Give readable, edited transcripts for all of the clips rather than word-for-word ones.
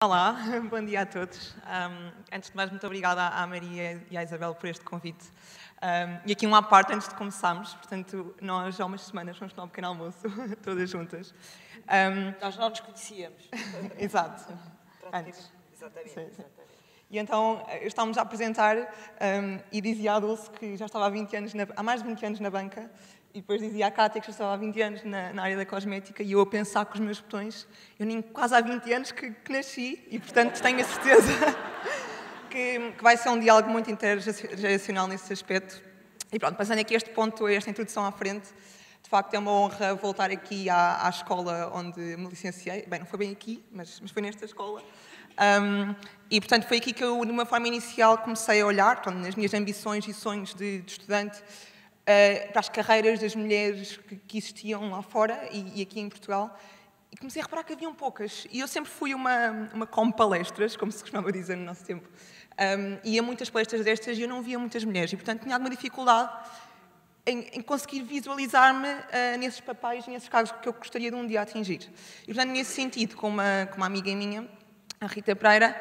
Olá, bom dia a todos. Antes de mais, muito obrigada à Maria e à Isabel por este convite. E aqui à parte, antes de começarmos, portanto, nós há umas semanas fomos tomar um pequeno almoço, todas juntas. Nós não nos conhecíamos. Exato. Antes. Exatamente. Sim, sim. E então, estávamos a apresentar e dizia a Dulce que já estava há mais de 20 anos na banca. E depois dizia à Cátia que já estava há 20 anos na área da cosmética e eu a pensar com os meus botões, eu nem quase há 20 anos que nasci e, portanto, tenho a certeza que vai ser um diálogo muito intergeracional nesse aspecto. E pronto, passando aqui este ponto, esta introdução à frente, de facto é uma honra voltar aqui à escola onde me licenciei. Bem, não foi bem aqui, mas foi nesta escola. E, portanto, foi aqui que eu, de uma forma inicial, comecei a olhar, portanto, nas minhas ambições e sonhos de estudante, para as carreiras das mulheres que existiam lá fora e aqui em Portugal, e comecei a reparar que haviam poucas. E eu sempre fui uma como palestras, como se costumava dizer no nosso tempo, ia a muitas palestras destas e eu não via muitas mulheres, e portanto tinha alguma dificuldade em conseguir visualizar-me nesses papéis, nesses cargos que eu gostaria de um dia atingir. E portanto, nesse sentido, com uma amiga minha, a Rita Pereira,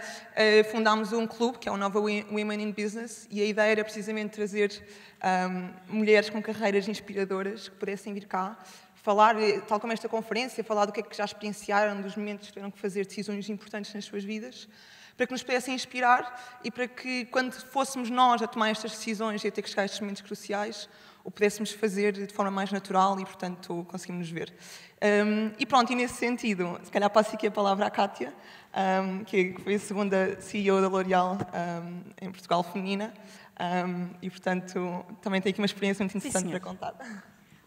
fundámos um clube, que é o Nova Women in Business, e a ideia era precisamente trazer mulheres com carreiras inspiradoras que pudessem vir cá, falar, tal como esta conferência, falar do que é que já experienciaram, dos momentos que tiveram que fazer decisões importantes nas suas vidas, para que nos pudessem inspirar e para que, quando fôssemos nós a tomar estas decisões e a ter que chegar a estes momentos cruciais, o pudéssemos fazer de forma mais natural e, portanto, conseguimos nos ver. E pronto, e nesse sentido, se calhar passo aqui a palavra à Cátia, que foi a segunda CEO da L'Oréal em Portugal feminina, e, portanto, também tem aqui uma experiência muito interessante para contar.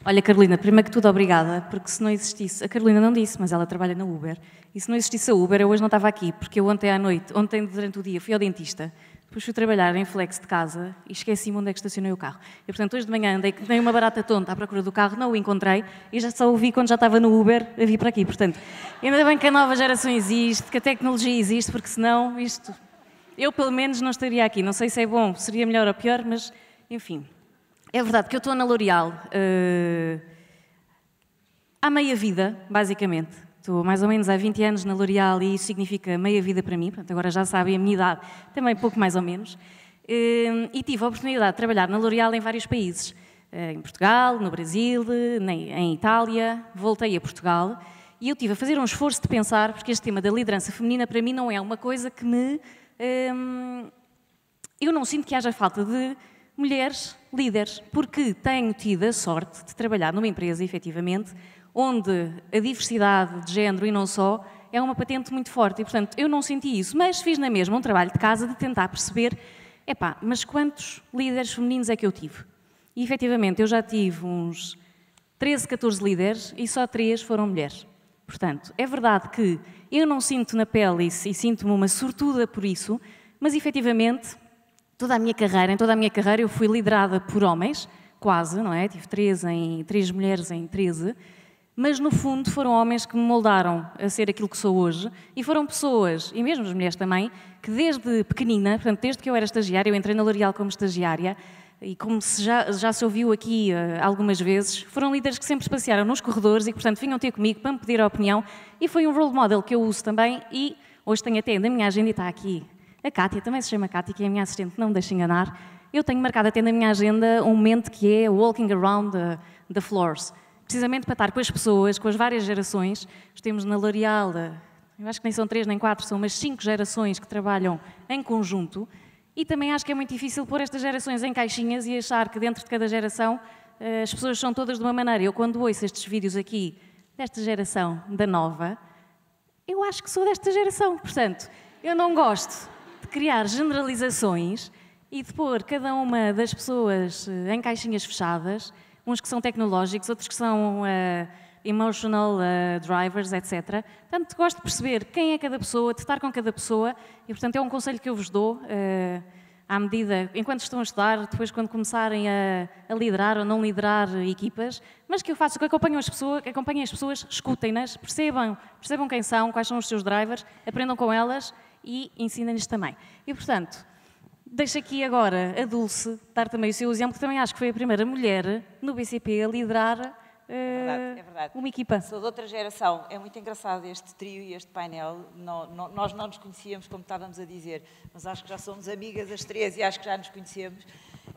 Olha, Carolina, primeiro que tudo, obrigada, porque se não existisse... A Carolina não disse, mas ela trabalha na Uber. E se não existisse a Uber, eu hoje não estava aqui, porque eu ontem durante o dia, fui ao dentista, depois fui trabalhar em flex de casa e esqueci-me onde é que estacionei o carro. E, portanto, hoje de manhã andei que nem uma barata tonta à procura do carro, não o encontrei e já só o vi quando já estava no Uber a vir para aqui. Portanto, ainda bem que a nova geração existe, que a tecnologia existe, porque senão isto... Eu, pelo menos, não estaria aqui. Não sei se é bom, seria melhor ou pior, mas, enfim... É verdade que eu estou na L'Oréal há meia vida, basicamente. Estou mais ou menos há 20 anos na L'Oréal e isso significa meia vida para mim. Portanto, agora já sabem a minha idade, também pouco mais ou menos. E tive a oportunidade de trabalhar na L'Oréal em vários países. Em Portugal, no Brasil, em Itália. Voltei a Portugal e eu tive a fazer um esforço de pensar, porque este tema da liderança feminina para mim não é uma coisa que me... eu não sinto que haja falta de mulheres líderes, porque tenho tido a sorte de trabalhar numa empresa, efetivamente, onde a diversidade de género e não só é uma patente muito forte e, portanto, eu não senti isso, mas fiz na mesma um trabalho de casa de tentar perceber, mas quantos líderes femininos é que eu tive? E, efetivamente, eu já tive uns 13, 14 líderes e só 3 foram mulheres. Portanto, é verdade que eu não sinto na pele isso e sinto-me uma sortuda por isso, mas, efetivamente, em toda a minha carreira eu fui liderada por homens, quase, não é? Tive 3 mulheres em 13, mas no fundo foram homens que me moldaram a ser aquilo que sou hoje e foram pessoas, e mesmo as mulheres também, que desde pequenina, portanto desde que eu era estagiária, eu entrei na L'Oréal como estagiária e como já se ouviu aqui algumas vezes, foram líderes que sempre se passearam nos corredores e portanto vinham ter comigo para me pedir a opinião e foi um role model que eu uso também e hoje tenho até na minha agenda e está aqui. A Cátia, também se chama Cátia, que é a minha assistente, não me deixe enganar. Eu tenho marcado até na minha agenda um momento que é walking around the floors. Precisamente para estar com as pessoas, com as várias gerações. Nós temos na L'Oréal, eu acho que nem são 3 nem 4, são umas 5 gerações que trabalham em conjunto. E também acho que é muito difícil pôr estas gerações em caixinhas e achar que dentro de cada geração as pessoas são todas de uma maneira. Eu quando ouço estes vídeos aqui desta geração, da nova, eu acho que sou desta geração. Portanto, eu não gosto de criar generalizações e de pôr cada uma das pessoas em caixinhas fechadas, uns que são tecnológicos, outros que são emotional drivers, etc. Portanto, gosto de perceber quem é cada pessoa, de estar com cada pessoa e, portanto, é um conselho que eu vos dou à medida, enquanto estão a estudar, depois quando começarem a liderar ou não liderar equipas, mas que eu faço, que acompanhem as pessoas, escutem-nas, percebam quem são, quais são os seus drivers, aprendam com elas e ensinem-lhes também. E, portanto, deixo aqui agora a Dulce dar também o seu exemplo, que também acho que foi a primeira mulher no BCP a liderar É verdade. uma equipa. Sou de outra geração. É muito engraçado este trio e este painel. Nós não nos conhecíamos, como estávamos a dizer, mas acho que já somos amigas as três e acho que já nos conhecemos.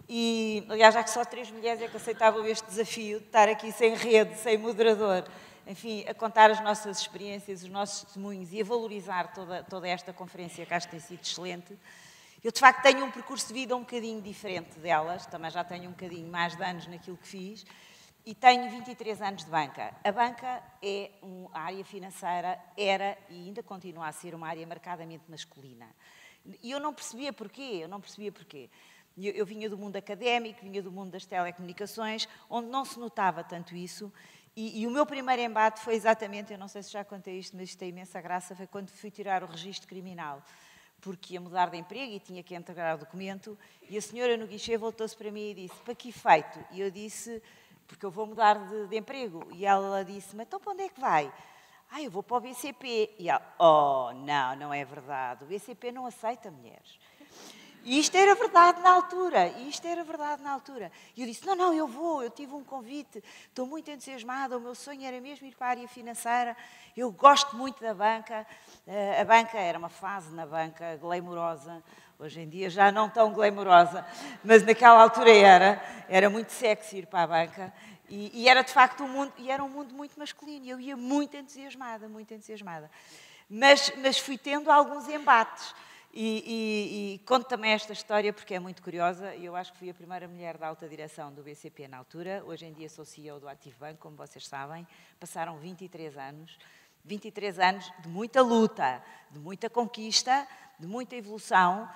E, aliás, acho que só 3 mulheres é que aceitavam este desafio de estar aqui sem rede, sem moderador. Enfim, a contar as nossas experiências, os nossos testemunhos e a valorizar toda esta conferência, que acho que tem sido excelente. Eu, de facto, tenho um percurso de vida um bocadinho diferente delas. Também já tenho um bocadinho mais de anos naquilo que fiz. E tenho 23 anos de banca. A banca é a área financeira, era e ainda continua a ser uma área marcadamente masculina. E eu não percebia porquê, Eu vinha do mundo académico, vinha do mundo das telecomunicações, onde não se notava tanto isso. E o meu primeiro embate foi exatamente, eu não sei se já contei isto, mas isto tem imensa graça, foi quando fui tirar o registro criminal. Porque ia mudar de emprego e tinha que entregar o documento. E a senhora no guichê voltou-se para mim e disse, para que efeito? E eu disse... porque eu vou mudar de emprego. E ela disse-me, então para onde é que vai? Eu vou para o BCP. E ela, não é verdade. O BCP não aceita mulheres. E isto era verdade na altura. E eu disse, não, eu vou, eu tive um convite, estou muito entusiasmada, o meu sonho era mesmo ir para a área financeira, eu gosto muito da banca. A banca era uma fase na banca glamourosa, hoje em dia já não tão glamourosa, mas naquela altura era muito sexy ir para a banca. E era de facto um mundo muito masculino, e eu ia muito entusiasmada. Mas fui tendo alguns embates. E conto também esta história porque é muito curiosa. Eu acho que fui a primeira mulher da alta direção do BCP na altura. Hoje em dia sou CEO do Active Bank, como vocês sabem. Passaram 23 anos. 23 anos de muita luta, de muita conquista, de muita evolução.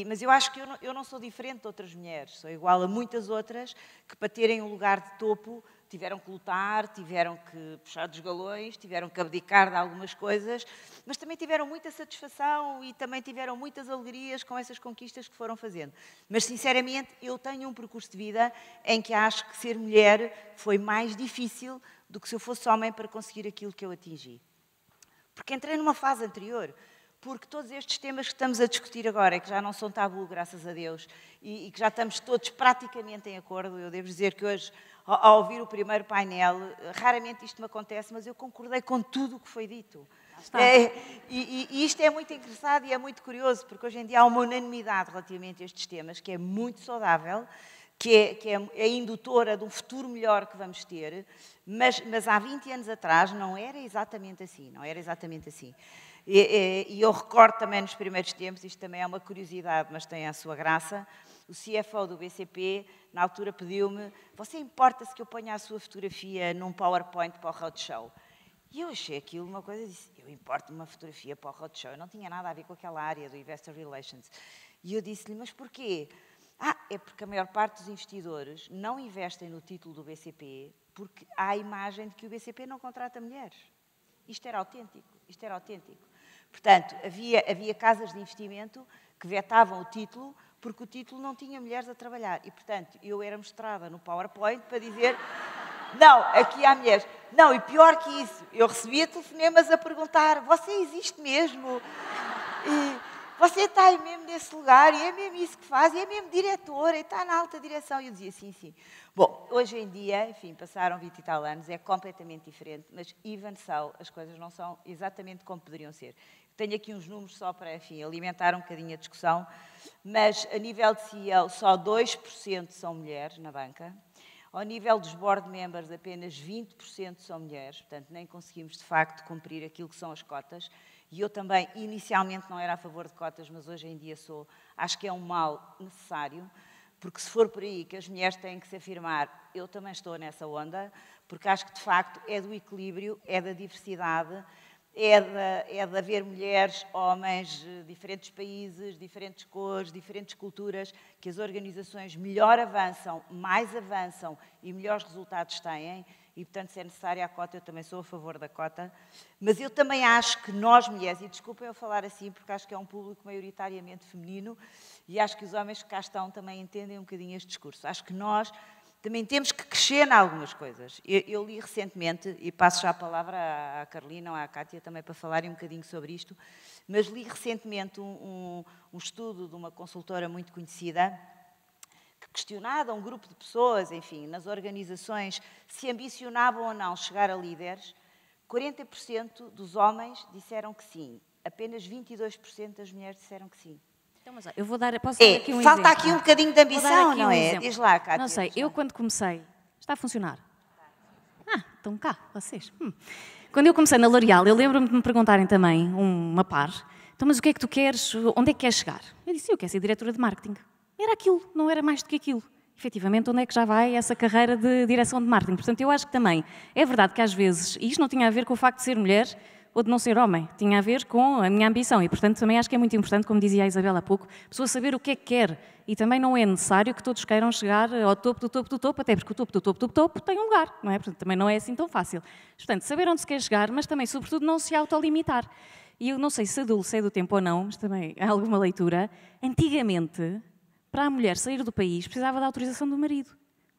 Mas eu acho que eu não sou diferente de outras mulheres. Sou igual a muitas outras que, para terem um lugar de topo, tiveram que lutar, tiveram que puxar dos galões, tiveram que abdicar de algumas coisas, mas também tiveram muita satisfação e também tiveram muitas alegrias com essas conquistas que foram fazendo. Mas, sinceramente, eu tenho um percurso de vida em que acho que ser mulher foi mais difícil do que se eu fosse homem para conseguir aquilo que eu atingi. Porque entrei numa fase anterior. Porque todos estes temas que estamos a discutir agora, que já não são tabu, graças a Deus, e que já estamos todos praticamente em acordo, eu devo dizer que hoje, ao ouvir o primeiro painel, raramente isto me acontece, mas eu concordei com tudo o que foi dito. E isto é muito engraçado e é muito curioso, porque hoje em dia há uma unanimidade relativamente a estes temas, que é muito saudável, que é indutora de um futuro melhor que vamos ter, mas há 20 anos atrás não era exatamente assim. E eu recordo também nos primeiros tempos, isto também é uma curiosidade, mas tem a sua graça, o CFO do BCP, na altura, pediu-me, você importa-se que eu ponha a sua fotografia num PowerPoint para o roadshow? E eu achei aquilo uma coisa, disse, eu importo uma fotografia para o roadshow, eu não tinha nada a ver com aquela área do Investor Relations. E eu disse-lhe, mas porquê? É porque a maior parte dos investidores não investem no título do BCP porque há a imagem de que o BCP não contrata mulheres. Isto era autêntico. Portanto, havia casas de investimento que vetavam o título porque o título não tinha mulheres a trabalhar. E, portanto, eu era mostrada no PowerPoint para dizer, não, aqui há mulheres. Não, e pior que isso, eu recebia telefonemas a perguntar, você existe mesmo? Você está aí mesmo nesse lugar, e é mesmo isso que faz, e é mesmo diretora, e está na alta direção. E eu dizia, sim. Bom, hoje em dia, enfim, passaram 20 e tal anos, é completamente diferente, mas even so, as coisas não são exatamente como poderiam ser. Tenho aqui uns números só para, enfim, alimentar um bocadinho a discussão, mas a nível de CEO, só 2% são mulheres na banca. Ao nível dos board members, apenas 20% são mulheres, portanto, nem conseguimos, de facto, cumprir aquilo que são as cotas. E eu também, inicialmente, não era a favor de cotas, mas hoje em dia sou. Acho que é um mal necessário, porque se for por aí que as mulheres têm que se afirmar, eu também estou nessa onda, porque acho que, de facto, é do equilíbrio, é da diversidade, é de haver mulheres, homens, diferentes países, diferentes cores, diferentes culturas, que as organizações melhor avançam, mais avançam e melhores resultados têm. E, portanto, se é necessária a cota, eu também sou a favor da cota. Mas eu também acho que nós, mulheres, e desculpem eu falar assim, porque acho que é um público maioritariamente feminino, e acho que os homens que cá estão também entendem um bocadinho este discurso. Acho que nós também temos que crescer em algumas coisas. Eu li recentemente, e passo já a palavra à Carolina ou à Cátia também para falarem um bocadinho sobre isto, mas li recentemente um estudo de uma consultora muito conhecida que questionado a um grupo de pessoas, enfim, nas organizações, se ambicionavam ou não chegar a líderes, 40% dos homens disseram que sim. Apenas 22% das mulheres disseram que sim. Então, mas eu vou dar, posso dar aqui um falta exemplo? aqui um bocadinho de ambição, não é? Diz lá, Cátia. Não sei, eu quando comecei, está a funcionar? Estão cá, vocês. Quando eu comecei na L'Oréal, eu lembro-me de me perguntarem também, uma par, então, mas o que é que tu queres, onde é que queres chegar? Eu disse, eu quero ser diretora de marketing. Era aquilo, não era mais do que aquilo. Efetivamente, onde é que já vai essa carreira de direção de marketing? Portanto, eu acho que também é verdade que às vezes, e isto não tinha a ver com o facto de ser mulher ou de não ser homem, tinha a ver com a minha ambição e, portanto, também acho que é muito importante, como dizia a Isabela há pouco, a pessoa saber o que é que quer e também não é necessário que todos queiram chegar ao topo do topo do topo, até porque o topo do topo do topo tem um lugar, não é? Portanto, também não é assim tão fácil. Portanto, saber onde se quer chegar, mas também, sobretudo, não se autolimitar. E eu não sei se adolescei do tempo ou não, mas também há alguma leitura, antigamente, para a mulher sair do país, precisava da autorização do marido.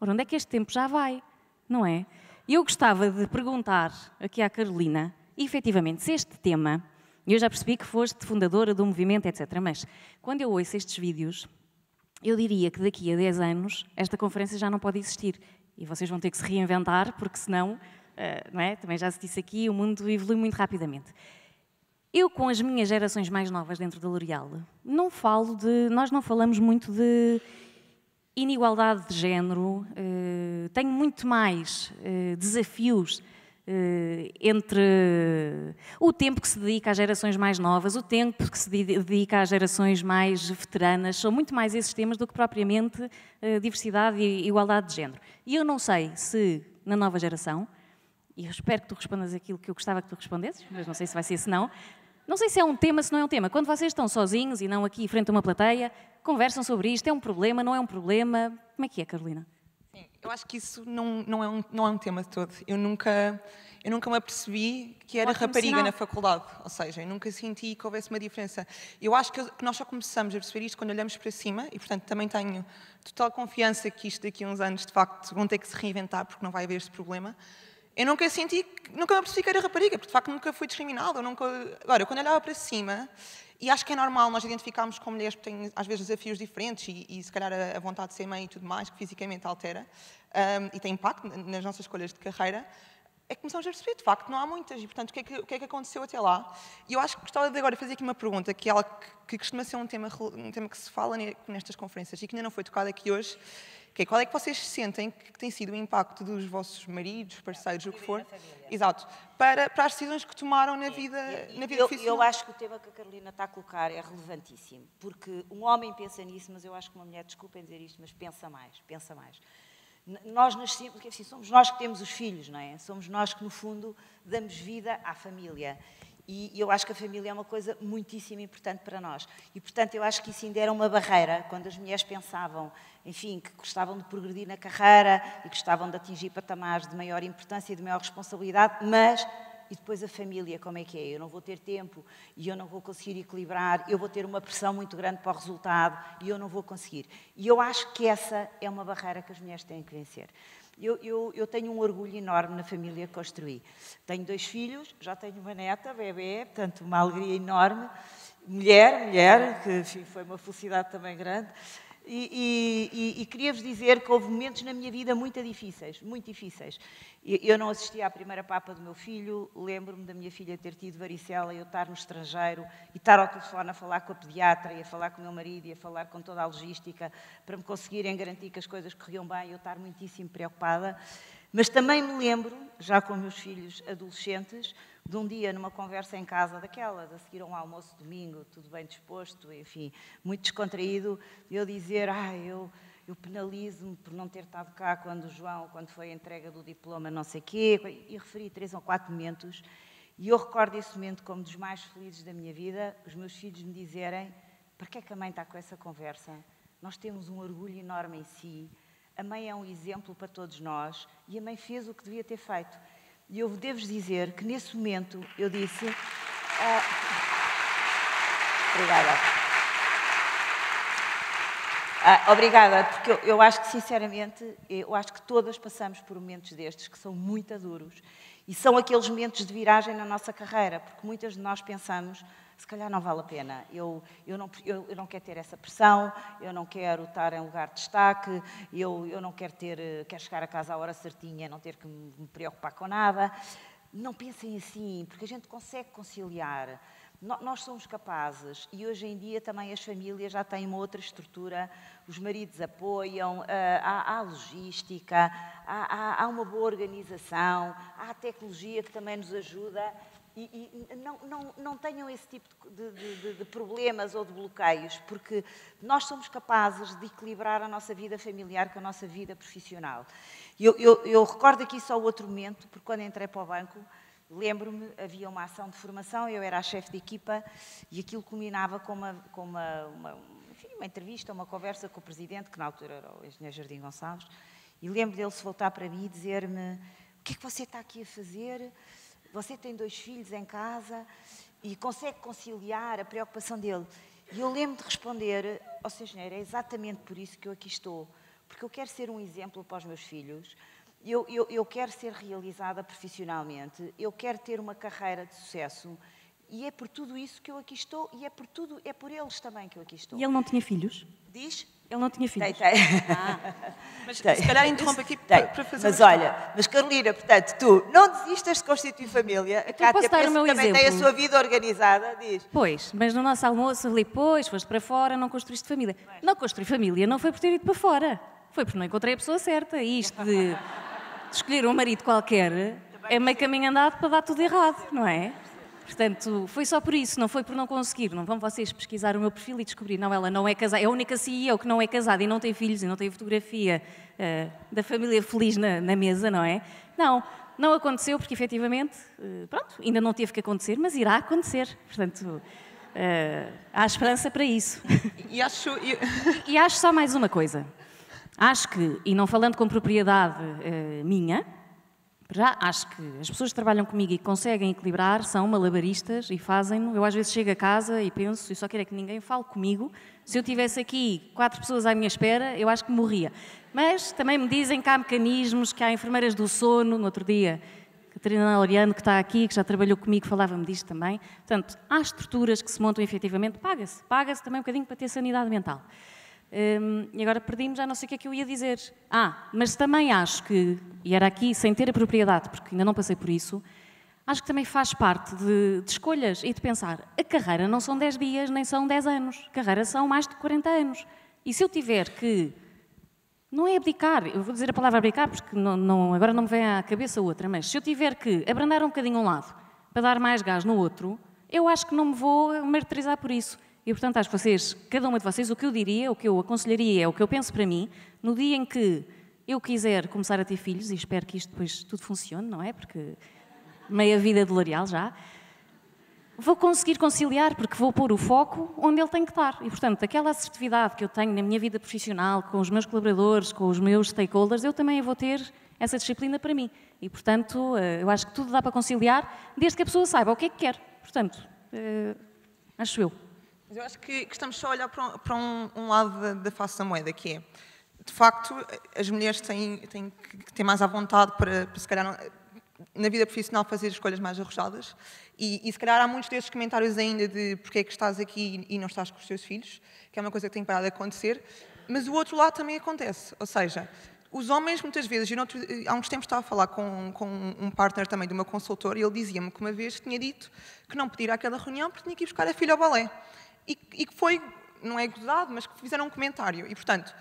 Ora, onde é que este tempo já vai? Não é? E eu gostava de perguntar aqui à Carolina, efetivamente, se este tema, e eu já percebi que foste fundadora do movimento, etc., mas quando eu ouço estes vídeos, eu diria que daqui a 10 anos esta conferência já não pode existir. E vocês vão ter que se reinventar, porque senão, não é? Também já se disse aqui, o mundo evolui muito rapidamente. Eu, com as minhas gerações mais novas dentro da L'Oréal, nós não falamos muito de inigualdade de género, tenho muito mais desafios entre o tempo que se dedica às gerações mais novas, o tempo que se dedica às gerações mais veteranas, são muito mais esses temas do que propriamente diversidade e igualdade de género. E eu não sei se na nova geração, e eu espero que tu respondas aquilo que eu gostava que tu respondesses, mas não sei se vai ser se não. Não sei se é um tema, se não é um tema. Quando vocês estão sozinhos e não aqui frente a uma plateia, conversam sobre isto, é um problema, não é um problema? Como é que é, Carolina? Sim, eu acho que isso não é um tema de todo. Eu nunca me apercebi que era rapariga na faculdade, ou seja, eu nunca senti que houvesse uma diferença. Eu acho que nós só começamos a perceber isto quando olhamos para cima e, portanto, também tenho total confiança que isto daqui a uns anos, de facto, vão ter que se reinventar porque não vai haver este problema. Eu nunca me apercebi que era rapariga, porque de facto nunca fui discriminada. Agora, quando olhava para cima, e acho que é normal nós identificarmos com mulheres que têm às vezes desafios diferentes e se calhar a vontade de ser mãe e tudo mais, que fisicamente altera e tem impacto nas nossas escolhas de carreira, é que começamos a perceber, de facto, não há muitas. E, portanto, o que é que aconteceu até lá? E eu acho que gostava de agora fazer aqui uma pergunta, que é algo que costuma ser um tema que se fala nestas conferências e que ainda não foi tocado aqui hoje, que é qual é que vocês sentem que tem sido o impacto dos vossos maridos, parceiros, o que for, exato, para as decisões que tomaram na vida profissional? Eu acho que o tema que a Carolina está a colocar é relevantíssimo, porque um homem pensa nisso, mas eu acho que uma mulher, desculpem dizer isto, mas pensa mais. Nós nascemos, porque assim, somos nós que temos os filhos, não é? Somos nós que, no fundo, damos vida à família. E eu acho que a família é uma coisa muitíssimo importante para nós. E, portanto, eu acho que isso ainda era uma barreira, quando as mulheres pensavam, enfim, que gostavam de progredir na carreira e gostavam de atingir patamares de maior importância e de maior responsabilidade, mas... E depois a família, como é que é? Eu não vou ter tempo e eu não vou conseguir equilibrar, eu vou ter uma pressão muito grande para o resultado e eu não vou conseguir. E eu acho que essa é uma barreira que as mulheres têm que vencer. Eu tenho um orgulho enorme na família que construí. Tenho 2 filhos, já tenho uma neta, bebê, portanto uma alegria enorme. Mulher, que enfim, foi uma felicidade também grande. E queria-vos dizer que houve momentos na minha vida muito difíceis. Eu não assisti à primeira papa do meu filho, lembro-me da minha filha ter tido varicela e eu estar no estrangeiro e estar ao telefone a falar com a pediatra e a falar com o meu marido e a falar com toda a logística para me conseguirem garantir que as coisas corriam bem e eu estar muitíssimo preocupada. Mas também me lembro, já com meus filhos adolescentes, de um dia numa conversa em casa daquelas, a seguir a um almoço de domingo, tudo bem disposto, enfim, muito descontraído, eu dizer, eu penalizo-me por não ter estado cá quando foi a entrega do diploma, não sei o quê, e referi 3 ou 4 momentos, e eu recordo esse momento como dos mais felizes da minha vida, os meus filhos me dizerem, para que é que a mãe está com essa conversa? Nós temos um orgulho enorme em si, a mãe é um exemplo para todos nós, e a mãe fez o que devia ter feito. E eu devo-vos dizer que, nesse momento, eu disse... Obrigada. Obrigada, porque eu acho que, sinceramente, eu acho que todas passamos por momentos destes que são muito duros e são aqueles momentos de viragem na nossa carreira, porque muitas de nós pensamos, se calhar não vale a pena, eu não quero ter essa pressão, eu não quero estar em lugar de destaque, eu não quero quero chegar a casa à hora certinha, não ter que me preocupar com nada. Não pensem assim, porque a gente consegue conciliar. Nós somos capazes e hoje em dia também as famílias já têm uma outra estrutura, os maridos apoiam, há logística, há uma boa organização, há a tecnologia que também nos ajuda e não tenham esse tipo de problemas ou de bloqueios, porque nós somos capazes de equilibrar a nossa vida familiar com a nossa vida profissional. Eu recordo aqui só outro momento, porque quando entrei para o banco, lembro-me, havia uma ação de formação, eu era a chefe de equipa e aquilo culminava com uma entrevista, uma conversa com o presidente, que na altura era o engenheiro Jardim Gonçalves, e lembro dele se voltar para mim e dizer-me: o que é que você está aqui a fazer? Você tem 2 filhos em casa e consegue conciliar a preocupação dele. E eu lembro de responder: ó Sr. Engenheiro, é exatamente por isso que eu aqui estou, porque eu quero ser um exemplo para os meus filhos. Eu quero ser realizada profissionalmente, eu quero ter uma carreira de sucesso e é por tudo isso que eu aqui estou e é por eles também que eu aqui estou. E ele não tinha filhos? Diz? Ele não tinha filhos? Tem. Mas se calhar interrompo aqui para fazer Mas olha, mas Carolina, portanto, tu não desistas de constituir família, a Cátia penso que também tem a sua vida organizada, diz. Pois, mas no nosso almoço ali, foste para fora, não construíste família. Não construí família, não foi por ter ido para fora, foi porque não encontrei a pessoa certa. E isto de escolher um marido qualquer é meio caminho andado para dar tudo errado, não é? Portanto, foi só por isso, não foi por não conseguir. Não vão vocês pesquisar o meu perfil e descobrir, não, ela não é casada, é a única CEO que não é casada e não tem filhos e não tem fotografia da família feliz na mesa, não é? Não aconteceu porque, efetivamente, pronto, ainda não teve que acontecer, mas irá acontecer. Portanto, há esperança para isso. E acho só mais uma coisa. Acho que, e não falando com propriedade minha, já acho que as pessoas que trabalham comigo e conseguem equilibrar são malabaristas e fazem-no. Eu às vezes chego a casa e penso, eu só quero é que ninguém fale comigo. Se eu tivesse aqui 4 pessoas à minha espera, eu acho que morria. Mas também me dizem que há mecanismos, que há enfermeiras do sono. No outro dia, Catarina Laureano, que está aqui, que já trabalhou comigo, falava-me disto também. Portanto, há estruturas que se montam efetivamente, paga-se também um bocadinho para ter sanidade mental. E agora perdi-me, já não sei o que é que eu ia dizer. Mas também acho que, e era aqui sem ter a propriedade, porque ainda não passei por isso, acho que também faz parte de escolhas e de pensar, a carreira não são 10 dias, nem são 10 anos, a carreira são mais de 40 anos. E se eu tiver que, não é abdicar, eu vou dizer a palavra abdicar, porque agora não me vem à cabeça outra, mas se eu tiver que abrandar um bocadinho um lado para dar mais gás no outro, eu acho que não me vou martirizar por isso. E, portanto, acho que vocês, cada uma de vocês, o que eu diria, o que eu aconselharia é o que eu penso para mim, no dia em que eu quiser começar a ter filhos, e espero que isto depois tudo funcione, não é? Porque meia vida de L'Oréal já, vou conseguir conciliar, porque vou pôr o foco onde ele tem que estar. E, portanto, aquela assertividade que eu tenho na minha vida profissional, com os meus colaboradores, com os meus stakeholders, eu também vou ter essa disciplina para mim. E, portanto, eu acho que tudo dá para conciliar, desde que a pessoa saiba o que é que quer. Portanto, acho eu. Mas eu acho que estamos só a olhar para um lado da face da moeda, que é, de facto, as mulheres têm que ter mais à vontade para se calhar, na vida profissional, fazer escolhas mais arrojadas. E se calhar há muitos desses comentários ainda de porque é que estás aqui e não estás com os teus filhos, que é uma coisa que tem parado de acontecer. Mas o outro lado também acontece. Ou seja, os homens, muitas vezes, há uns tempos estava a falar com um partner também de uma consultora e ele dizia-me que uma vez tinha dito que não podia ir àquela reunião porque tinha que ir buscar a filha ao balé. E que foi, não é gozado, mas que fizeram um comentário. E, portanto,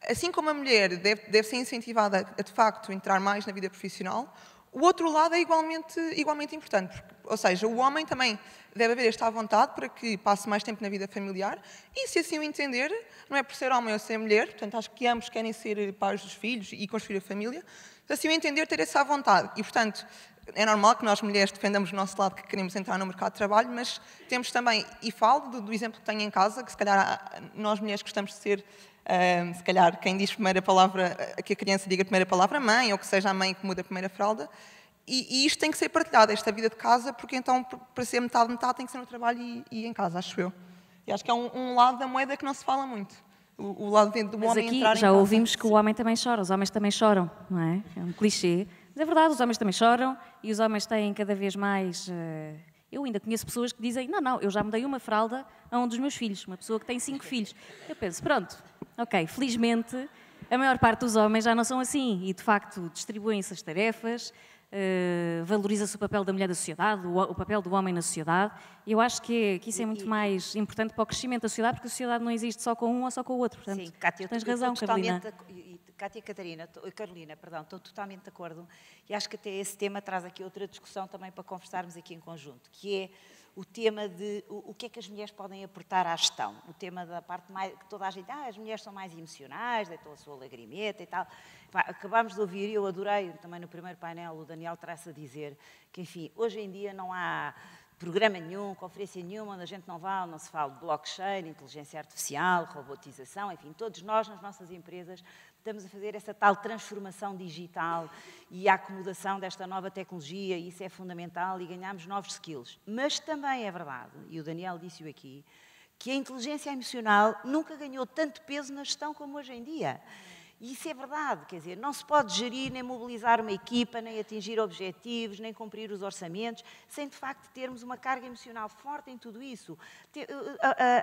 assim como a mulher deve ser incentivada a, de facto, entrar mais na vida profissional, o outro lado é igualmente importante. Ou seja, o homem também deve haver esta vontade para que passe mais tempo na vida familiar e, se assim o entender, não é por ser homem ou ser mulher, portanto, acho que ambos querem ser pais dos filhos e construir a família, se assim o entender, ter essa vontade. E, portanto, é normal que nós mulheres defendamos o nosso lado, que queremos entrar no mercado de trabalho, mas temos também, e falo do exemplo que tenho em casa, que se calhar nós mulheres gostamos de ser, se calhar quem diz primeira palavra, que a criança diga a primeira palavra mãe, ou que seja a mãe que muda a primeira fralda, e isto tem que ser partilhado, esta vida de casa, porque então, para ser metade, tem que ser no trabalho e em casa, acho eu. E acho que é um lado da moeda que não se fala muito. o lado dentro do Mas homem aqui entrar em já casa. ouvimos que o homem também chora, os homens também choram, não é? É um clichê. Mas é verdade, os homens também choram e os homens têm cada vez mais... Eu ainda conheço pessoas que dizem, não, eu já me dei uma fralda a um dos meus filhos, uma pessoa que tem 5 filhos. Eu penso, pronto, ok, felizmente a maior parte dos homens já não são assim e, de facto, distribuem-se as tarefas, valoriza-se o papel da mulher na sociedade, o papel do homem na sociedade. E eu acho que isso é muito mais importante para o crescimento da sociedade, porque a sociedade não existe só com um ou só com o outro. Portanto, sim, Cátia, tens razão, Carolina. Cátia e Carolina, perdão, estou totalmente de acordo. E acho que até esse tema traz aqui outra discussão também para conversarmos aqui em conjunto, que é o tema de o que é que as mulheres podem aportar à gestão. O tema da parte mais, que toda a gente, as mulheres são mais emocionais, deitam a sua lagrimeta e tal. Acabámos de ouvir, e eu adorei também no primeiro painel, o Daniel Traça dizer que, enfim, hoje em dia não há programa nenhum, conferência nenhuma, onde a gente não se fala de blockchain, inteligência artificial, robotização, enfim, todos nós nas nossas empresas estamos a fazer essa tal transformação digital e a acomodação desta nova tecnologia, e isso é fundamental e ganhamos novos skills. Mas também é verdade, e o Daniel disse-o aqui, que a inteligência emocional nunca ganhou tanto peso na gestão como hoje em dia. E isso é verdade, quer dizer, não se pode gerir nem mobilizar uma equipa, nem atingir objetivos, nem cumprir os orçamentos, sem de facto termos uma carga emocional forte em tudo isso.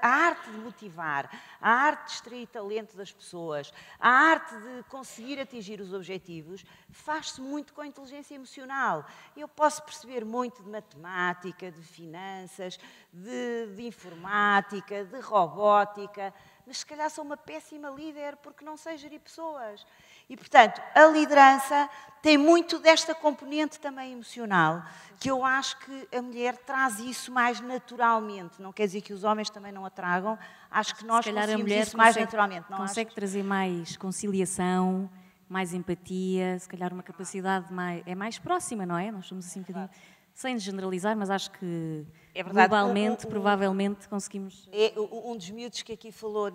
A arte de motivar, a arte de extrair talento das pessoas, a arte de conseguir atingir os objetivos, faz-se muito com a inteligência emocional. Eu posso perceber muito de matemática, de finanças, de informática, de robótica, mas se calhar sou uma péssima líder porque não sei gerir pessoas. E, portanto, a liderança tem muito desta componente também emocional, que eu acho que a mulher traz isso mais naturalmente. Não quer dizer que os homens também não a tragam, acho que nós conseguimos isso mais naturalmente. Não consegue trazer mais conciliação, mais empatia, se calhar uma capacidade mais próxima, não é? Nós somos assim um bocadinho... Sem generalizar, mas acho que globalmente, provavelmente, conseguimos... Um dos miúdos que aqui falou,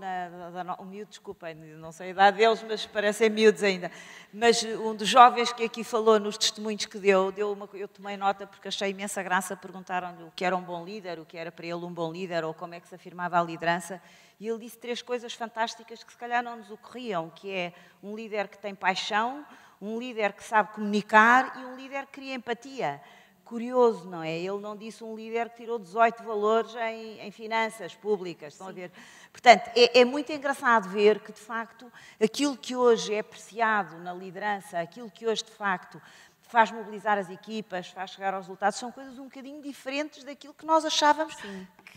um miúdo, desculpem, não sei a idade deles, mas parecem miúdos ainda, mas um dos jovens que aqui falou nos testemunhos que deu eu tomei nota porque achei imensa graça, perguntaram-lhe o que era um bom líder, o que era para ele um bom líder, ou como é que se afirmava a liderança, e ele disse 3 coisas fantásticas que se calhar não nos ocorriam, que é um líder que tem paixão, um líder que sabe comunicar e um líder que cria empatia. Curioso, não é? Ele não disse um líder que tirou 18 valores em finanças públicas, estão a ver? Portanto, é muito engraçado ver que, de facto, aquilo que hoje é apreciado na liderança, aquilo que hoje, de facto, faz mobilizar as equipas, faz chegar aos resultados, são coisas um bocadinho diferentes daquilo que nós achávamos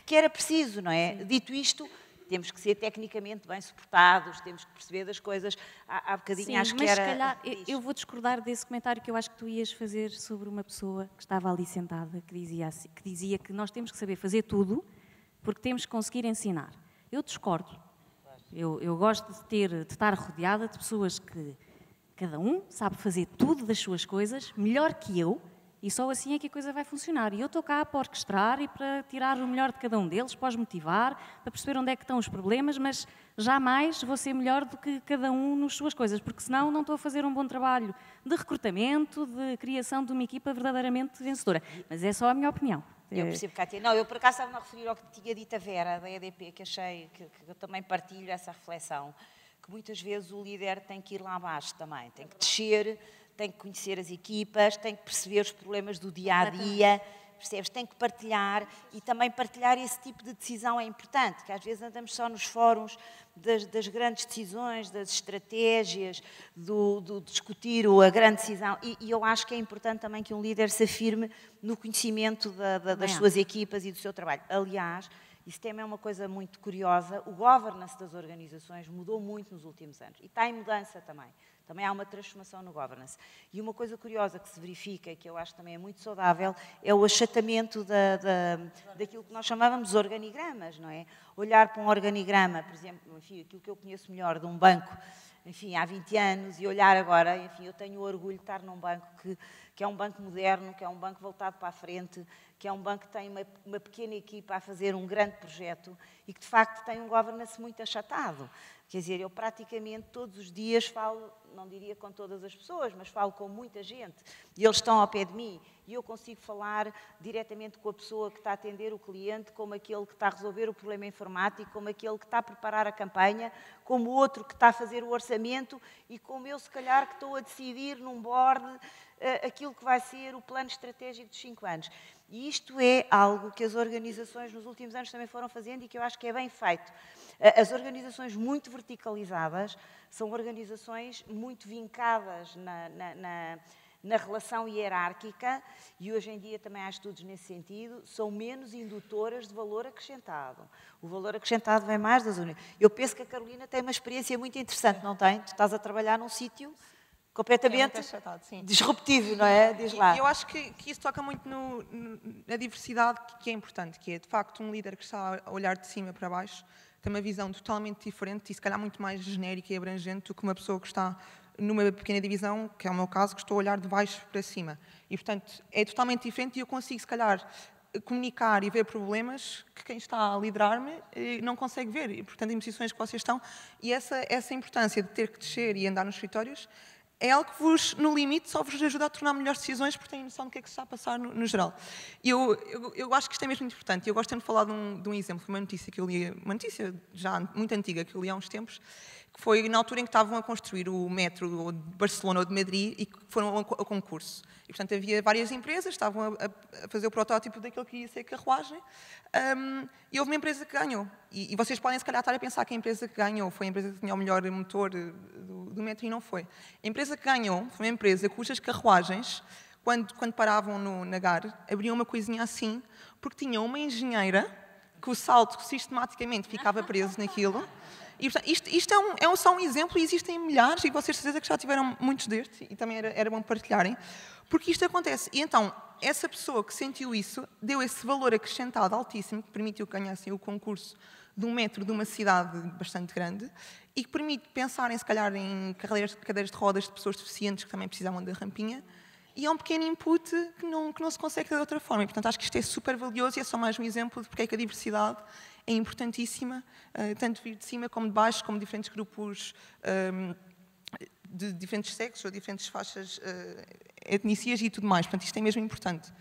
que era preciso, não é? Sim. Dito isto, temos que ser tecnicamente bem suportados, temos que perceber das coisas. Há bocadinho sim, acho que mas era... se calhar eu vou discordar desse comentário que eu acho que tu ias fazer sobre uma pessoa que estava ali sentada, que dizia que nós temos que saber fazer tudo porque temos que conseguir ensinar. Eu discordo. Eu gosto de estar rodeada de pessoas que cada um sabe fazer tudo das suas coisas melhor que eu, e só assim é que a coisa vai funcionar. E eu estou cá para orquestrar e para tirar o melhor de cada um deles, para os motivar, para perceber onde é que estão os problemas, mas jamais vou ser melhor do que cada um nas suas coisas, porque senão não estou a fazer um bom trabalho de recrutamento, de criação de uma equipa verdadeiramente vencedora. Mas é só a minha opinião. Eu percebo, Cátia. Não, eu por acaso estava a referir ao que tinha dito a Vera, da EDP, que achei que eu também partilho essa reflexão, que muitas vezes o líder tem que ir lá abaixo também, tem que descer, tem que conhecer as equipas, tem que perceber os problemas do dia-a-dia, percebes? Tem que partilhar, e também partilhar esse tipo de decisão é importante, que às vezes andamos só nos fóruns das grandes decisões, das estratégias, do discutir a grande decisão, e eu acho que é importante também que um líder se afirme no conhecimento das suas equipas e do seu trabalho. Aliás, isso também é uma coisa muito curiosa, o governance das organizações mudou muito nos últimos anos, e está em mudança também. Também há uma transformação no governance. E uma coisa curiosa que se verifica, que eu acho também é muito saudável, é o achatamento daquilo que nós chamávamos de organigramas, não é? Olhar para um organigrama, por exemplo, enfim, aquilo que eu conheço melhor de um banco, enfim, há 20 anos, e olhar agora, enfim, eu tenho o orgulho de estar num banco que é um banco moderno, que é um banco voltado para a frente, que é um banco que tem uma pequena equipa a fazer um grande projeto e que, de facto, tem um governance muito achatado. Quer dizer, eu praticamente todos os dias falo, não diria com todas as pessoas, mas falo com muita gente, e eles estão ao pé de mim. e eu consigo falar diretamente com a pessoa que está a atender o cliente, como aquele que está a resolver o problema informático, como aquele que está a preparar a campanha, como o outro que está a fazer o orçamento e como eu, se calhar, que estou a decidir num board aquilo que vai ser o plano estratégico dos 5 anos. E isto é algo que as organizações nos últimos anos também foram fazendo e que eu acho que é bem feito. As organizações muito verticalizadas são organizações muito vincadas na relação hierárquica e hoje em dia também há estudos nesse sentido, são menos indutoras de valor acrescentado. O valor acrescentado vem mais das universidades. Eu penso que a Carolina tem uma experiência muito interessante, não tem? Tu estás a trabalhar num sítio completamente disruptivo, não é? Diz lá. Eu acho que isso toca muito na diversidade que é importante, que é, de facto, um líder que está a olhar de cima para baixo, tem uma visão totalmente diferente e, se calhar, muito mais genérica e abrangente do que uma pessoa que está numa pequena divisão, que é o meu caso, que estou a olhar de baixo para cima. E, portanto, é totalmente diferente e eu consigo, se calhar, comunicar e ver problemas que quem está a liderar-me não consegue ver. E, portanto, em posições que vocês estão. E essa importância de ter que descer e andar nos escritórios é algo que vos, no limite, só vos ajuda a tomar melhores decisões porque têm noção do que é que se está a passar no geral. Eu acho que isto é mesmo muito importante. Eu gosto de falar de um exemplo, uma notícia que eu li, uma notícia já muito antiga, que eu li há uns tempos, que foi na altura em que estavam a construir o metro de Barcelona ou de Madrid e que foram a concurso. E, portanto, havia várias empresas, estavam a fazer o protótipo daquilo que ia ser a carruagem, e houve uma empresa que ganhou. E vocês podem, se calhar, estar a pensar que a empresa que ganhou foi a empresa que tinha o melhor motor do metro e não foi. A empresa que ganhou foi uma empresa cujas carruagens, quando paravam na GAR, abriam uma coisinha assim, porque tinham uma engenheira que o salto sistematicamente ficava preso naquilo. E, portanto, isto é só um exemplo e existem milhares, e vocês, certeza, que já tiveram muitos destes, e também era bom partilharem, porque isto acontece. E então, essa pessoa que sentiu isso, deu esse valor acrescentado altíssimo, que permitiu que ganhassem o concurso de um metro de uma cidade bastante grande, e que permite pensarem, se calhar, em cadeiras de rodas de pessoas deficientes que também precisavam da rampinha, e é um pequeno input que não se consegue ter de outra forma. E, portanto, acho que isto é super valioso e é só mais um exemplo de porque é que a diversidade é importantíssima, tanto vir de cima como de baixo, como diferentes grupos de diferentes sexos ou diferentes faixas etnicias e tudo mais. Portanto, isto é mesmo importante.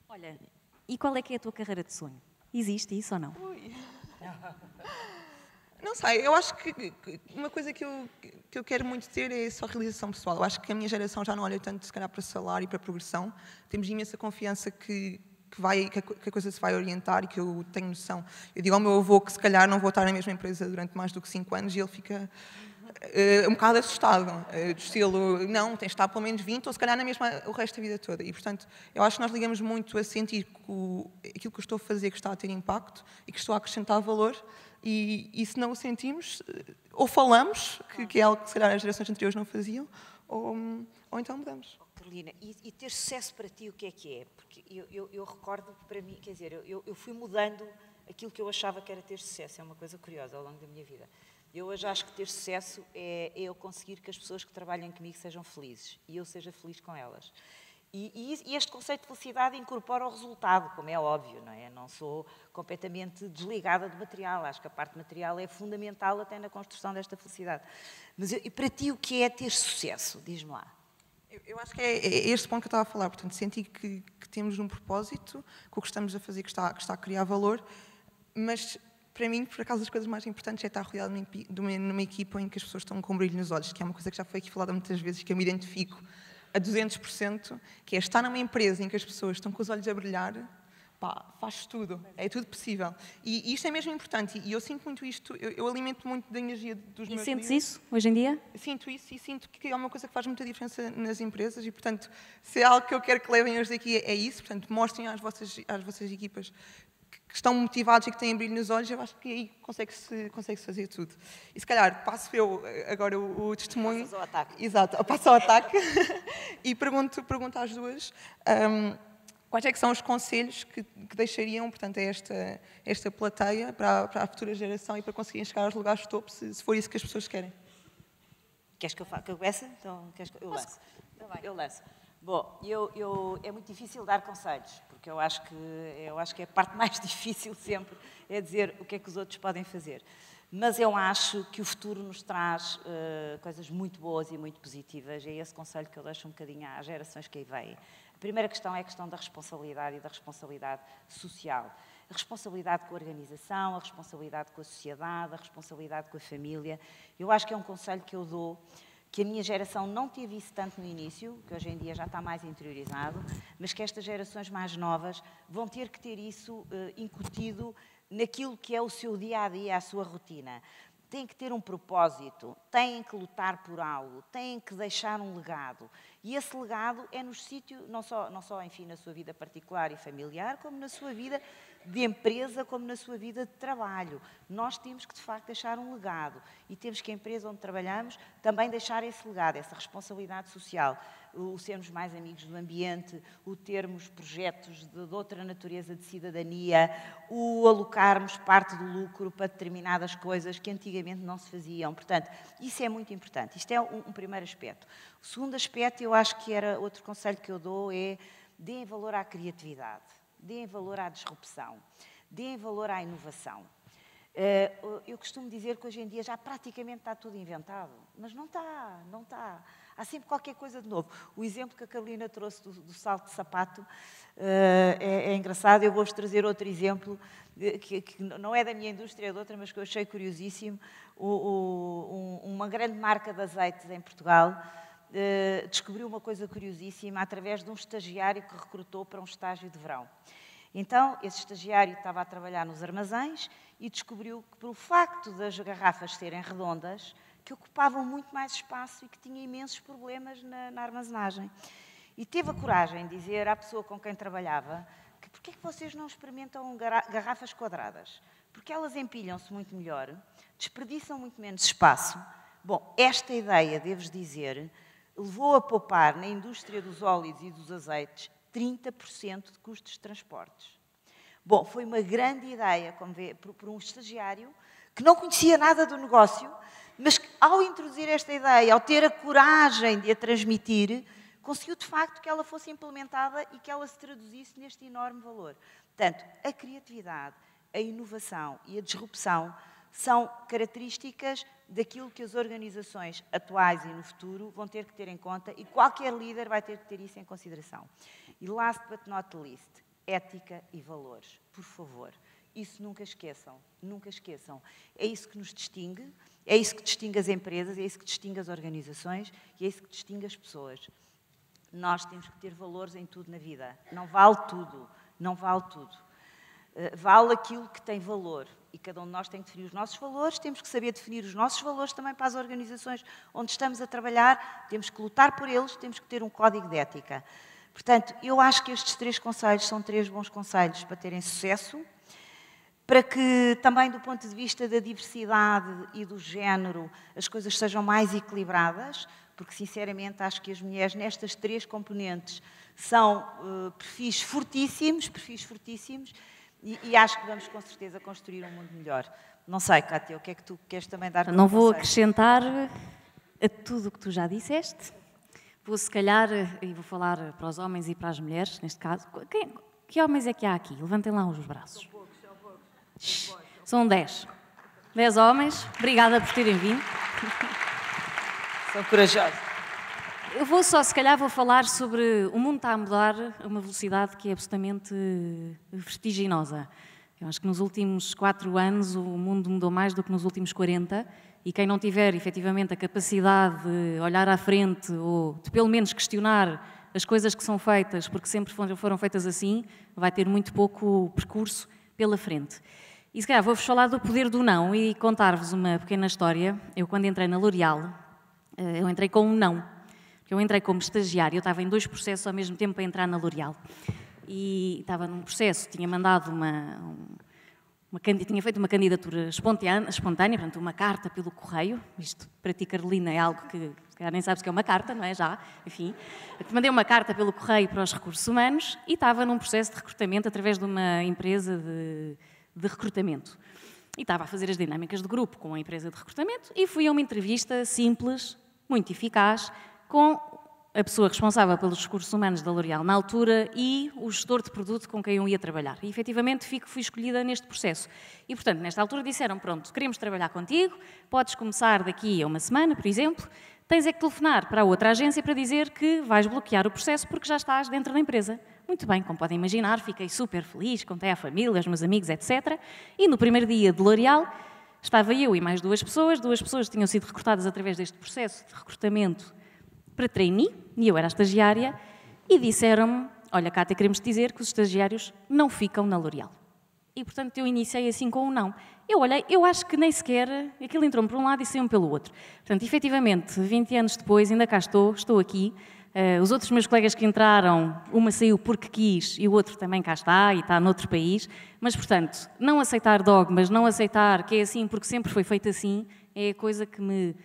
Olha, e qual é que é a tua carreira de sonho? Existe isso ou não? Ui. Não sei, eu acho que uma coisa que eu quero muito ter é só realização pessoal. Eu acho que a minha geração já não olha tanto, se calhar, para salário e para progressão. Temos imensa confiança que a coisa se vai orientar e que eu tenho noção. Eu digo ao meu avô que, se calhar, não vou estar na mesma empresa durante mais do que 5 anos e ele fica um bocado assustado, do estilo, não, tens de estar pelo menos 20 ou, se calhar, na mesma o resto da vida toda. E, portanto, eu acho que nós ligamos muito a sentir que aquilo que eu estou a fazer que está a ter impacto e que estou a acrescentar valor. E se não o sentimos, ou falamos, que é algo que, se calhar, as gerações anteriores não faziam, ou então mudamos. Carolina, e ter sucesso para ti, o que é? Porque eu recordo, para mim, quer dizer, eu fui mudando aquilo que eu achava que era ter sucesso. É uma coisa curiosa ao longo da minha vida. Eu hoje acho que ter sucesso é eu conseguir que as pessoas que trabalhem comigo sejam felizes e eu seja feliz com elas. E este conceito de felicidade incorpora o resultado, como é óbvio, não é? Não sou completamente desligada do material. Acho que a parte material é fundamental até na construção desta felicidade. Mas e para ti, o que é ter sucesso? Diz-me lá. Eu acho que é este ponto que eu estava a falar. Portanto, sentir que temos um propósito, que o que estamos a fazer que está a criar valor, mas, para mim, por acaso, as coisas mais importantes é estar rodeado numa equipa em que as pessoas estão com um brilho nos olhos, que é uma coisa que já foi aqui falada muitas vezes, que eu me identifico a 200%, que é estar numa empresa em que as pessoas estão com os olhos a brilhar, pá, faz tudo, é tudo possível. E isto é mesmo importante, e eu sinto muito isto, eu alimento muito da energia dos meus sentes líderes. isso, hoje em dia? Sinto isso e sinto que é uma coisa que faz muita diferença nas empresas e, portanto, se é algo que eu quero que levem hoje daqui é isso, portanto, mostrem às vossas equipas que estão motivados e que têm brilho nos olhos, eu acho que aí consegue-se fazer tudo. E, se calhar, passo eu agora o testemunho. Passas ao ataque. Exato, passo ao ataque e pergunto às duas quais é que são os conselhos que deixariam, portanto, a esta plateia para a futura geração e para conseguirem chegar aos lugares de topo, se for isso que as pessoas querem. Queres que eu comece? Então, eu lanço. Eu lanço. Bom, é muito difícil dar conselhos, porque eu acho que é a parte mais difícil sempre, é dizer o que é que os outros podem fazer. Mas eu acho que o futuro nos traz coisas muito boas e muito positivas, é esse conselho que eu deixo um bocadinho às gerações que aí vêm. A primeira questão é a questão da responsabilidade e da responsabilidade social. A responsabilidade com a organização, a responsabilidade com a sociedade, a responsabilidade com a família. Eu acho que é um conselho que eu dou, que a minha geração não teve isso tanto no início, que hoje em dia já está mais interiorizado, mas que estas gerações mais novas vão ter que ter isso incutido naquilo que é o seu dia-a-dia, a sua rotina. Têm que ter um propósito, têm que lutar por algo, têm que deixar um legado. E esse legado é no sítio, não só enfim, na sua vida particular e familiar, como na sua vida de empresa, como na sua vida de trabalho. Nós temos que, de facto, deixar um legado. E temos que, a empresa onde trabalhamos, também deixar esse legado, essa responsabilidade social. O sermos mais amigos do ambiente, o termos projetos de outra natureza de cidadania, o alocarmos parte do lucro para determinadas coisas que antigamente não se faziam. Portanto, isso é muito importante. Isto é um primeiro aspecto. O segundo aspecto, eu acho que era outro conselho que eu dou, é deem valor à criatividade, deem valor à disrupção, deem valor à inovação. Eu costumo dizer que hoje em dia já praticamente está tudo inventado, mas não está, não está. Há sempre qualquer coisa de novo. O exemplo que a Carolina trouxe do salto de sapato é engraçado. Eu vou-vos trazer outro exemplo, que não é da minha indústria, é de outra, mas que eu achei curiosíssimo. Uma grande marca de azeites em Portugal descobriu uma coisa curiosíssima através de um estagiário que recrutou para um estágio de verão. Então, esse estagiário estava a trabalhar nos armazéns e descobriu que, pelo facto das garrafas serem redondas, que ocupavam muito mais espaço e que tinha imensos problemas na armazenagem. E teve a coragem de dizer à pessoa com quem trabalhava que porquê é que vocês não experimentam garrafas quadradas? Porque elas empilham-se muito melhor, desperdiçam muito menos espaço. Bom, esta ideia, devo dizer, levou a poupar na indústria dos óleos e dos azeites 30% de custos de transportes. Bom, foi uma grande ideia, como vê, por um estagiário que não conhecia nada do negócio, mas que, ao introduzir esta ideia, ao ter a coragem de a transmitir, conseguiu, de facto, que ela fosse implementada e que ela se traduzisse neste enorme valor. Portanto, a criatividade, a inovação e a disrupção são características daquilo que as organizações atuais e no futuro vão ter que ter em conta e qualquer líder vai ter que ter isso em consideração. E last but not least, ética e valores. Por favor, isso nunca esqueçam, nunca esqueçam. É isso que nos distingue, é isso que distingue as empresas, é isso que distingue as organizações e é isso que distingue as pessoas. Nós temos que ter valores em tudo na vida. Não vale tudo, não vale tudo. Vale aquilo que tem valor. E cada um de nós tem que definir os nossos valores, temos que saber definir os nossos valores também para as organizações onde estamos a trabalhar, temos que lutar por eles, temos que ter um código de ética. Portanto, eu acho que estes 3 conselhos são 3 bons conselhos para terem sucesso, para que também do ponto de vista da diversidade e do género as coisas sejam mais equilibradas, porque sinceramente acho que as mulheres nestas 3 componentes são perfis fortíssimos e acho que vamos com certeza construir um mundo melhor. Não sei, Cátia, o que é que tu queres também dar? Não vou acrescentar a tudo o que tu já disseste. Vou, se calhar, e vou falar para os homens e para as mulheres, neste caso. Que homens é que há aqui? Levantem lá os braços. São poucos. São 10. 10 homens. Obrigada por terem vindo. São corajosos. Eu vou só, se calhar, vou falar sobre o mundo está a mudar a uma velocidade que é absolutamente vertiginosa. Eu acho que nos últimos 4 anos o mundo mudou mais do que nos últimos 40 e quem não tiver, efetivamente, a capacidade de olhar à frente ou de, pelo menos, questionar as coisas que são feitas, porque sempre foram feitas assim, vai ter muito pouco percurso pela frente. E, se calhar, vou-vos falar do poder do não e contar-vos uma pequena história. Eu, quando entrei na L'Oréal, eu entrei com um não. Eu entrei como estagiária, eu estava em 2 processos ao mesmo tempo para entrar na L'Oréal. E estava num processo, tinha mandado tinha feito uma candidatura espontânea, portanto, uma carta pelo correio. Isto, para ti, Carolina, é algo que se calhar nem sabes que é uma carta, não é? Já, enfim. Mandei uma carta pelo correio para os recursos humanos e estava num processo de recrutamento através de uma empresa de recrutamento. E estava a fazer as dinâmicas de grupo com a empresa de recrutamento e fui a uma entrevista simples, muito eficaz, com a pessoa responsável pelos recursos humanos da L'Oréal na altura e o gestor de produto com quem eu ia trabalhar. E, efetivamente, fui escolhida neste processo. E, portanto, nesta altura disseram, pronto, queremos trabalhar contigo, podes começar daqui a uma semana, por exemplo, tens é que telefonar para a outra agência para dizer que vais bloquear o processo porque já estás dentro da empresa. Muito bem, como podem imaginar, fiquei super feliz, contei à família, aos meus amigos, etc. E no primeiro dia de L'Oréal, estava eu e mais 2 pessoas tinham sido recrutadas através deste processo de recrutamento para trainee, e eu era a estagiária, e disseram-me, olha, Cátia, queremos te dizer que os estagiários não ficam na L'Oréal. E, portanto, eu iniciei assim com um não. Eu olhei, eu acho que nem sequer, aquilo entrou-me por um lado e saiu-me pelo outro. Portanto, efetivamente, 20 anos depois, ainda cá estou aqui. Os outros meus colegas que entraram, uma saiu porque quis e o outro também cá está e está noutro país. Mas, portanto, não aceitar dogmas, não aceitar que é assim porque sempre foi feito assim, é a coisa que me...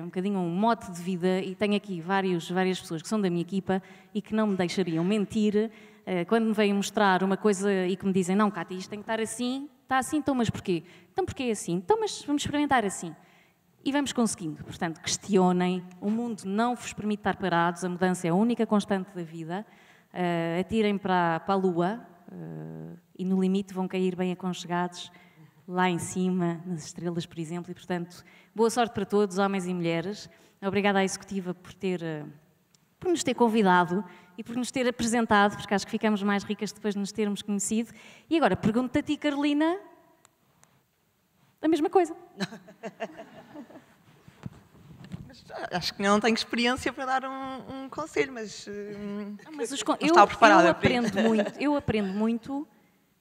um bocadinho um mote de vida, e tenho aqui várias pessoas que são da minha equipa e que não me deixariam mentir quando me vêm mostrar uma coisa e que me dizem, não, Cátia, isto tem que estar assim, está assim, então mas porquê? Então porquê é assim? Então mas vamos experimentar assim. E vamos conseguindo. Portanto, questionem, o mundo não vos permite estar parados, a mudança é a única constante da vida, atirem para a lua e no limite vão cair bem aconchegados lá em cima, nas estrelas, por exemplo, e portanto, boa sorte para todos, homens e mulheres. Obrigada à executiva por nos ter convidado e por nos ter apresentado, porque acho que ficamos mais ricas depois de nos termos conhecido. E agora, pergunto-te a ti, Carolina, a mesma coisa. Acho que não tenho experiência para dar um conselho, mas eu aprendo muito.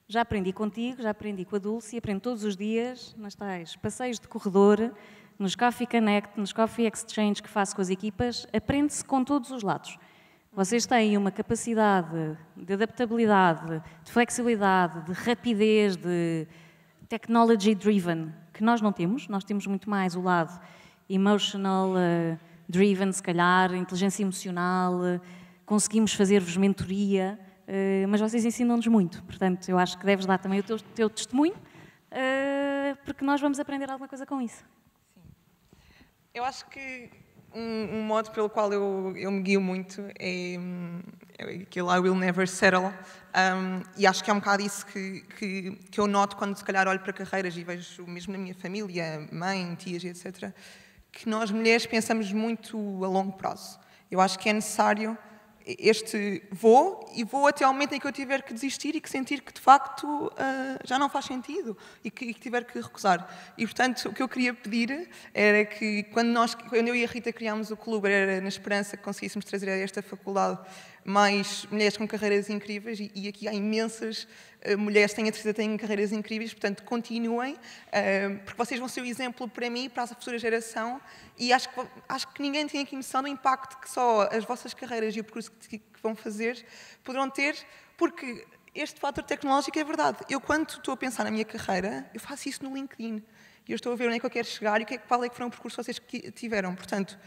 Já aprendi contigo, já aprendi com a Dulce e aprendo todos os dias nas tais passeios de corredor, nos Coffee Connect, nos Coffee Exchange que faço com as equipas, aprende-se com todos os lados. Vocês têm uma capacidade de adaptabilidade, de flexibilidade, de rapidez, de technology driven, que nós não temos. Nós temos muito mais o lado emotional driven, se calhar, inteligência emocional, conseguimos fazer-vos mentoria, mas vocês ensinam-nos muito. Portanto, eu acho que deves dar também o teu testemunho, porque nós vamos aprender alguma coisa com isso. Sim. Eu acho que um modo pelo qual eu me guio muito é aquele I will never settle, e acho que é um bocado isso que eu noto quando se calhar olho para carreiras e vejo mesmo na minha família, mãe, tias, etc., que nós mulheres pensamos muito a longo prazo. Eu acho que é necessário vou até ao momento em que eu tiver que desistir e que sentir que de facto já não faz sentido e que tiver que recusar. E portanto o que eu queria pedir era que quando eu e a Rita criámos o clube, era na esperança que conseguíssemos trazer a esta faculdade mais mulheres com carreiras incríveis, e aqui há imensas mulheres que têm carreiras incríveis, portanto continuem, porque vocês vão ser o exemplo para mim e para a futura geração, e acho que ninguém tem aqui noção do impacto que só as vossas carreiras e o percurso que vão fazer poderão ter, porque este fator tecnológico é verdade. Eu, quando estou a pensar na minha carreira, eu faço isso no LinkedIn, e eu estou a ver onde é que eu quero chegar e qual é que foi o percurso que vocês tiveram. Portanto,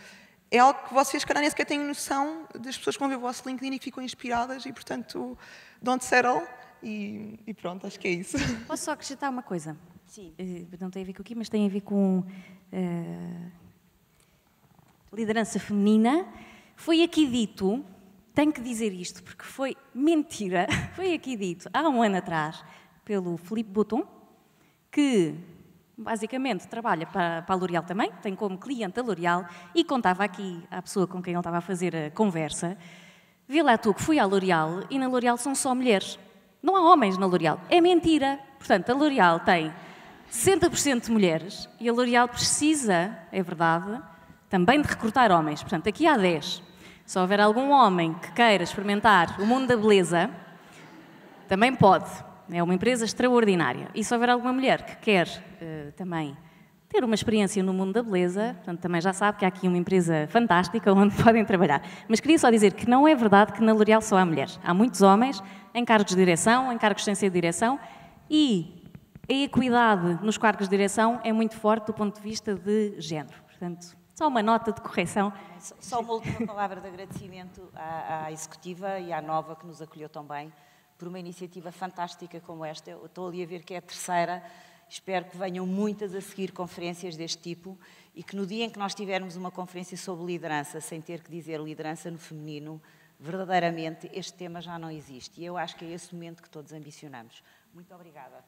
é algo que vocês, calhar, nem sequer têm noção das pessoas que vão ver o vosso LinkedIn e que ficam inspiradas, e, portanto, don't settle, e pronto, acho que é isso. Posso só acrescentar uma coisa? Sim. Não tem a ver com aqui, mas tem a ver com liderança feminina. Foi aqui dito, tenho que dizer isto, porque foi mentira, foi aqui dito há um ano atrás, pelo Philippe Bouton, que basicamente trabalha para a L'Oréal também, tem como cliente a L'Oréal, e contava aqui à pessoa com quem ele estava a fazer a conversa, vê lá tu que fui à L'Oréal e na L'Oréal são só mulheres. Não há homens na L'Oréal. É mentira. Portanto, a L'Oréal tem 60% de mulheres e a L'Oréal precisa, é verdade, também de recrutar homens. Portanto, aqui há 10. Se houver algum homem que queira experimentar o mundo da beleza, também pode. É uma empresa extraordinária. E se houver alguma mulher que quer também ter uma experiência no mundo da beleza, portanto, também já sabe que há aqui uma empresa fantástica onde podem trabalhar. Mas queria só dizer que não é verdade que na L'Oréal só há mulheres. Há muitos homens em cargos de direção, em cargos sem ser de direção, e a equidade nos cargos de direção é muito forte do ponto de vista de género. Portanto, só uma nota de correção. Só uma última palavra de agradecimento à executiva e à Nova, que nos acolheu tão bem, por uma iniciativa fantástica como esta. Eu estou ali a ver que é a terceira. Espero que venham muitas a seguir conferências deste tipo e que no dia em que nós tivermos uma conferência sobre liderança, sem ter que dizer liderança no feminino, verdadeiramente este tema já não existe. E eu acho que é esse momento que todos ambicionamos. Muito obrigada.